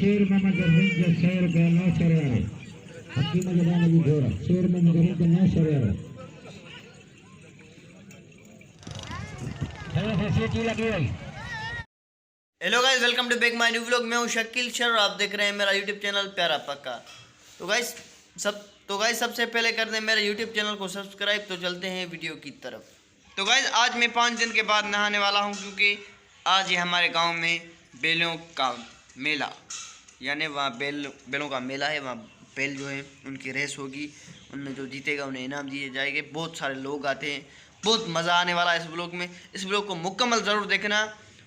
शेर मोहम्मद रंग शेर का 9 शरियार हकीम जबान की घोड़ा शेर मोहम्मद रंग का 9 शरियार है सीटी लगी हुई। Hello guys, welcome to back my new vlog. मैं हूं शकील शर और आप देख रहे हैं मेरा यूट्यूब चैनल प्यारा पक्का। तो गाइस सबसे पहले कर दें मेरे यूट्यूब चैनल को सब्सक्राइब। तो चलते हैं वीडियो की तरफ। तो गाइस आज मैं 5 दिन के बाद नहाने वाला हूं क्योंकि आज ही हमारे गांव में बैलों का मेला, यानी वहाँ बैलों का मेला है। वहाँ बैल जो है उनकी रेस होगी, उनमें जो जीतेगा उन्हें इनाम दिए जाएंगे। बहुत सारे लोग आते हैं, बहुत मज़ा आने वाला है इस ब्लॉग में। इस ब्लॉग को मुकम्मल ज़रूर देखना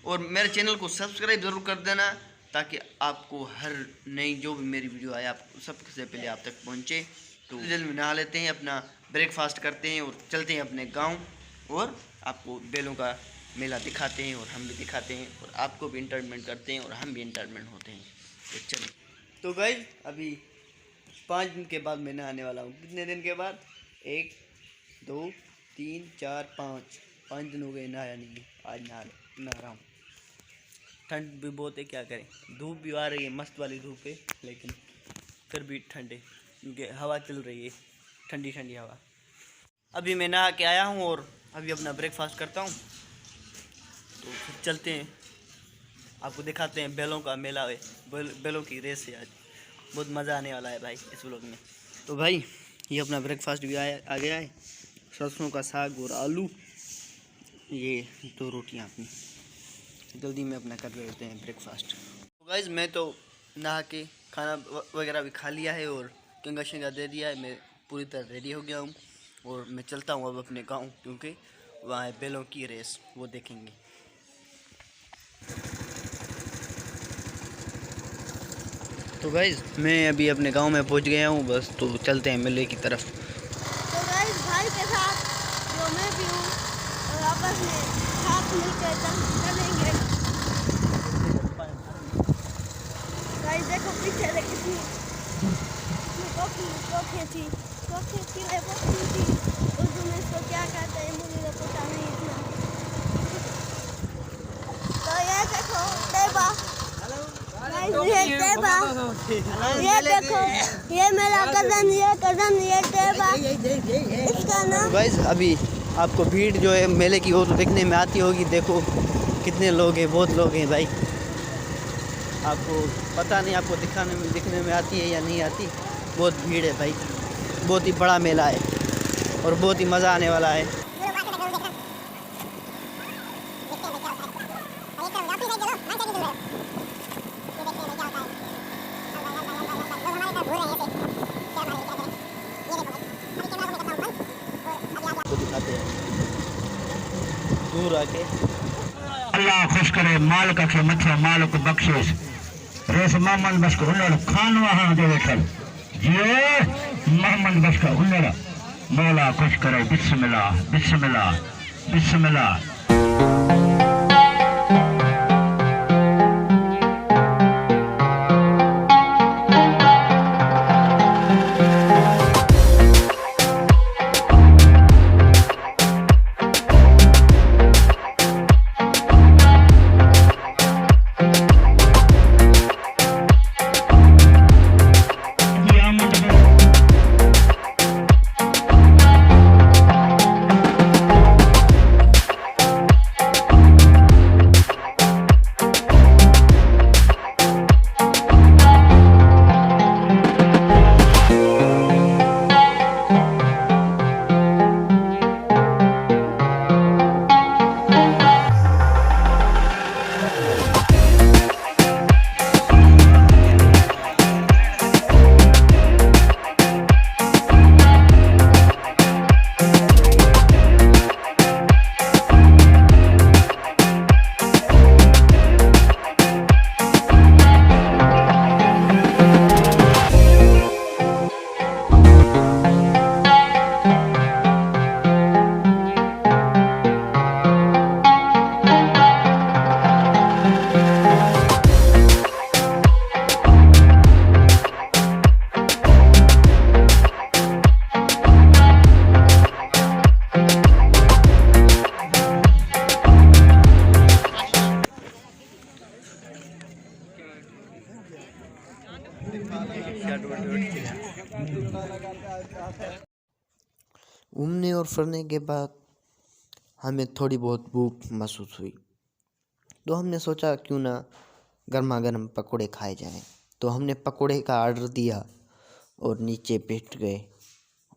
और मेरे चैनल को सब्सक्राइब ज़रूर कर देना ताकि आपको हर नई जो भी मेरी वीडियो आए आप सबसे पहले आप तक पहुँचे। तो जल्द में नहा लेते हैं, अपना ब्रेकफास्ट करते हैं और चलते हैं अपने गांव और आपको बैलों का मेला दिखाते हैं और हम भी दिखाते हैं और आपको भी इंटरटेनमेंट करते हैं और हम भी इंटरटेनमेंट होते हैं। तो चलिए। तो गाइस अभी 5 दिन के बाद मैं नहाने वाला हूँ। कितने दिन के बाद? 1 2 3 4 5 दिन हो गए नहाया नहीं। आज नहा रहा हूँ। ठंड भी बहुत है, क्या करें। धूप भी आ रही है, मस्त वाली धूप है, लेकिन फिर भी ठंड है क्योंकि हवा चल रही है, ठंडी ठंडी हवा। अभी मैं नहा के आया हूँ और अभी अपना ब्रेकफास्ट करता हूँ। तो फिर चलते हैं, आपको दिखाते हैं बैलों का मेला है, बैलों की रेस है। आज बहुत मज़ा आने वाला है भाई इस व्लॉग में। तो भाई ये अपना ब्रेकफास्ट भी आ गया है, सरसों का साग और आलू, ये 2 रोटियाँ अपनी। जल्दी में अपना कर लेते हैं ब्रेकफास्ट। तो गाइज़ मैं तो नहा के खाना वगैरह भी खा लिया है और कंगा शंगा दे दिया है। मैं पूरी तरह रेडी हो गया हूँ और मैं चलता हूँ अब अपने गाँव क्योंकि वहाँ है बैलों की रेस, वो देखेंगे। तो गाइज़ मैं अभी अपने गांव में पहुंच गया हूं बस। तो चलते हैं मेले की तरफ। तो गाइस भाई के साथ जो मैं भी हूँ और आपस में साथ मिलकर चलेंगे। गाइस देखो पीछे से कितनी कोठी थी उर्दू में इसको क्या कहते हैं मुझे तो पता नहीं इतना। तो ये देखो टेबा, ये देखो ये मेरा कज़न, ये टेबा इसका नाम। गाइस अभी आपको भीड़ जो है मेले की वो तो देखने में आती होगी। देखो कितने लोग हैं, बहुत लोग हैं भाई। आपको पता नहीं, आपको दिखने में आती है या नहीं आती। बहुत भीड़ है भाई, बहुत ही बड़ा मेला है और बहुत ही मज़ा आने वाला है। दिखाते हैं दूर आके। अल्लाह खुश करे मालिक के मथा मालिक बख्शिश रेस मोहम्मद बस को उन्नड़ खान वहां जो बैठल जियो मोहम्मद बस का उन्नड़ मौला खुश करे। बिस्मिल्लाह बिस्मिल्लाह बिस्मिल्लाह। घूमने और फिरने के बाद हमें थोड़ी बहुत भूख महसूस हुई, तो हमने सोचा क्यों ना गर्मा गर्म पकोड़े खाए जाएं। तो हमने पकोड़े का ऑर्डर दिया और नीचे बैठ गए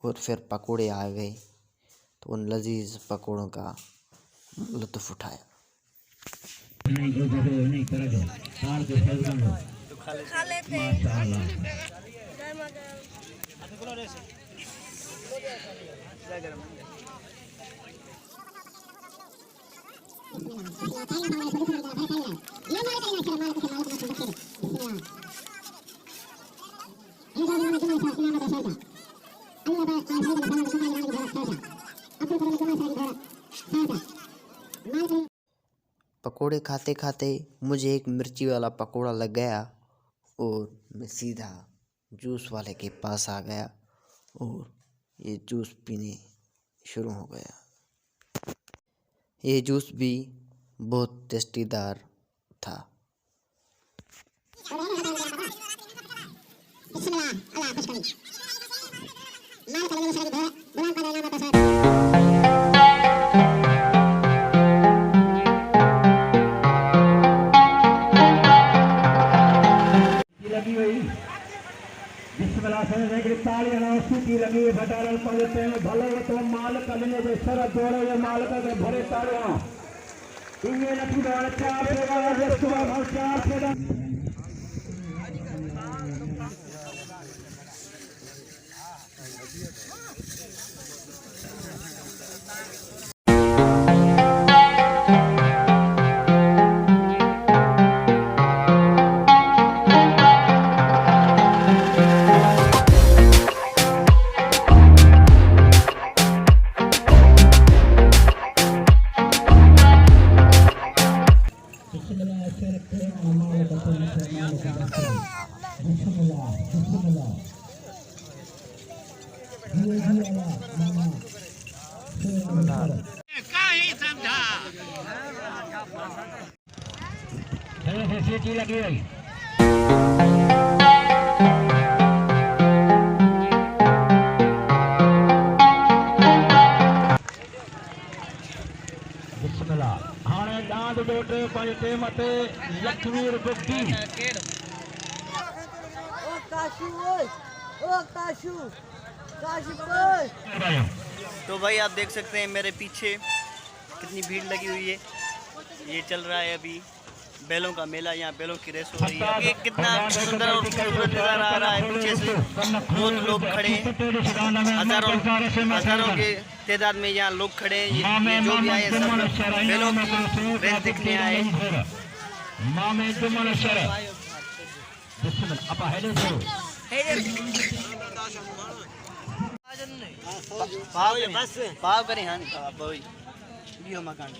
और फिर पकोड़े आ गए, तो उन लजीज पकोड़ों का लुत्फ़ उठाया। खा लेते हैं। पकोड़े खाते खाते मुझे एक मिर्ची वाला पकोड़ा लग गया और मैं सीधा जूस वाले के पास आ गया और ये जूस पीने शुरू हो गया। ये जूस भी बहुत टेस्टीदार था। लगी हुई बिस्मिल्लाह से तालियां सीटी लगी हुई भटारल पड़ते हैं भले तो माल कलने जो सर जोड़े हुए माल के भरे तालियां इन्हें नथी दौड़ चार सेवा देश सुबह चार सेवा सीटी लगी हुई बिस्मिल्लाह हाणे दांत डोटे पंज टेम ते लखवीर बुद्धी ओ काशू बोल। तो भाई आप देख सकते हैं मेरे पीछे कितनी भीड़ लगी हुई है। ये चल रहा है अभी बैलों का मेला, यहाँ बैलों की रेस हो रही है। ये कितना सुंदर और खूबसूरत नज़ारा आ रहा है। पीछे से बहुत लोग खड़े हैं, हजारों के तादाद में यहाँ लोग खड़े हैं। ये जो भी आए सब बैलों की रेस देखने आए। पाव करें हाँ नहीं मकान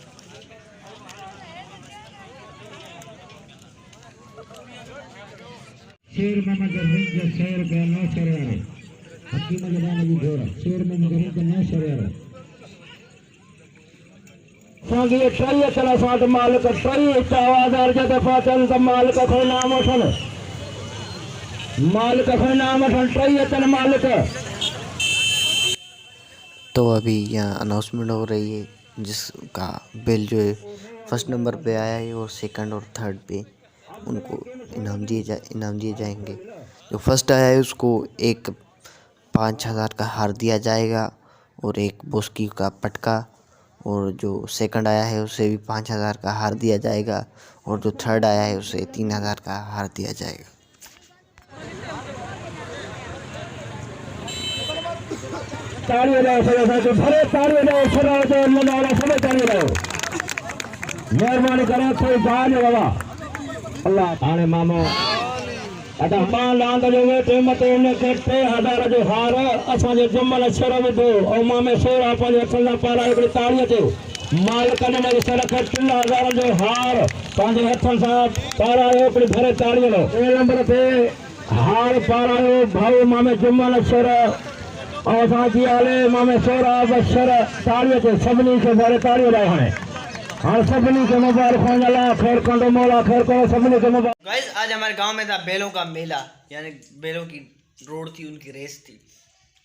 शेर मोहम्मद रहीम शेर का नौ शरियार हकीम जबान की घोड़ा शेर मोहम्मद रहीम का नौ शरियार सांगी ट्राई चला साथ मालिक ट्राई आवाज़ जब फाचल त मालिक को नाम उठन ट्राई चल मालिक। तो अभी यहाँ अनाउंसमेंट हो रही है जिसका बिल जो है फर्स्ट नंबर पे आया है और सेकंड और थर्ड पे उनको इनाम दिए जाएंगे। जो फर्स्ट आया है उसको एक 5,000 का हार दिया जाएगा और एक बोस्की का पटका, और जो सेकंड आया है उसे भी 5,000 का हार दिया जाएगा और जो थर्ड आया है उसे 3,000 का हार दिया जाएगा। मेहरबानी करो कोई बाहर नहीं बाबा अल्लाह थाने मामो अदा मां लांद जो वेठे मते ने करते हज़ार जो हार असा जे जमल शर में दो ओ मां में सोरा पंज अखला पारा एक ताड़ी ते माल कने ने सर कर 3,000 जो हार पंज हथन सा पारा एक भरे ताड़ी लो ए नंबर पे हार पारा भाऊ मां में जमल शर और साथी आले मां में सोरा बशर ताड़ी ते सबनी के भरे ताड़ी लाए हैं हाँ सभी के मोबाइल फोन अल्लाह खैर कंडो मौला खैर करो सभी के मोबाइल। गाइस आज हमारे गांव में था बैलों का मेला, यानी बैलों की रोड थी, उनकी रेस थी।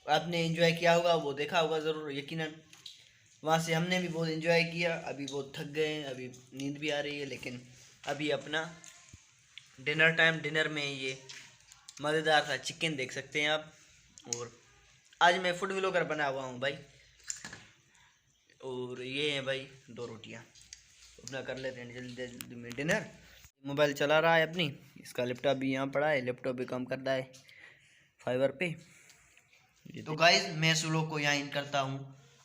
आपने एंजॉय किया होगा, वो देखा होगा ज़रूर यकीनन। वहाँ से हमने भी बहुत एंजॉय किया। अभी बहुत थक गए हैं, अभी नींद भी आ रही है, लेकिन अभी अपना डिनर टाइम। डिनर में ये मज़ेदार था चिकन, देख सकते हैं आप। और आज मैं फूड व्लॉगर बना हुआ हूँ भाई। और ये है भाई 2 रोटियाँ। अपना कर लेते हैं जल्दी जल्दी में डिनर। मोबाइल चला रहा है अपनी, इसका लैपटॉप भी यहाँ पड़ा है, लैपटॉप भी काम कर रहा है फाइबर पे। तो गाइज मैं इस व्लॉग को यहाँ इन करता हूँ।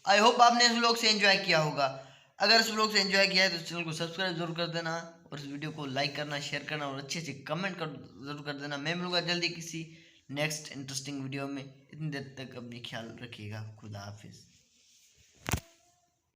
आई होप आपने इस व्लॉग से एंजॉय किया होगा। अगर इस व्लॉग से एंजॉय किया है तो चैनल को सब्सक्राइब जरूर कर देना, और इस वीडियो को लाइक करना, शेयर करना, और अच्छे से कमेंट कर जरूर कर देना। मैं मिलूंगा जल्दी किसी नेक्स्ट इंटरेस्टिंग वीडियो में। इतनी देर तक अपनी ख्याल रखिएगा। खुदा हाफिज़।